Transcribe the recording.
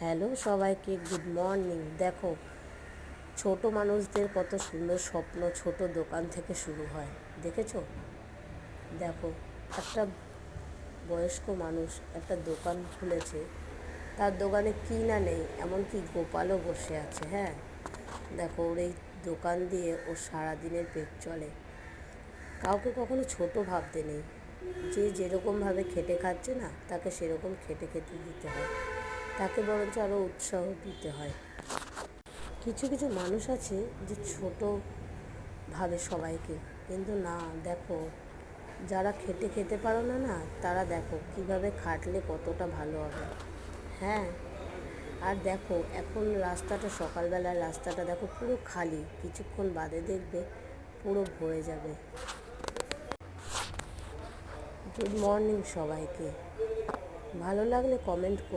Hello সবাইকে, good morning. দেখো, ছোট মানুষদের কত সুন্দর স্বপ্ন ছোট দোকান থেকে শুরু হয়, দেখেছো? দেখো, একটা বয়স্ক মানুষ একটা দোকান খুলেছে, তার দোকানে কি না নেই, এমনকি গোপালও বসে আছে। হ্যাঁ, দেখো, ওর এই দোকান দিয়ে ওর সারাদিনের পেট চলে। কাউকে কখনো ছোট ভাবতে নেই। যে যেরকমভাবে খেটে খাচ্ছে না, তাকে সেরকম খেটে খেতে দিতে হয়, তাকে বরঞ্চ আরও উৎসাহ দিতে হয়। কিছু কিছু মানুষ আছে যে ছোট ভাবে সবাইকে, কিন্তু না, দেখো, যারা খেটে খেতে পারো না না, তারা দেখো কিভাবে খাটলে কতটা ভালো হবে। হ্যাঁ, আর দেখো, এখন রাস্তাটা, সকালবেলার রাস্তাটা দেখো পুরো খালি, কিছুক্ষণ বাদে দেখবে পুরো ভরে যাবে। গুড মর্নিং সবাইকে। ভালো লাগলে কমেন্ট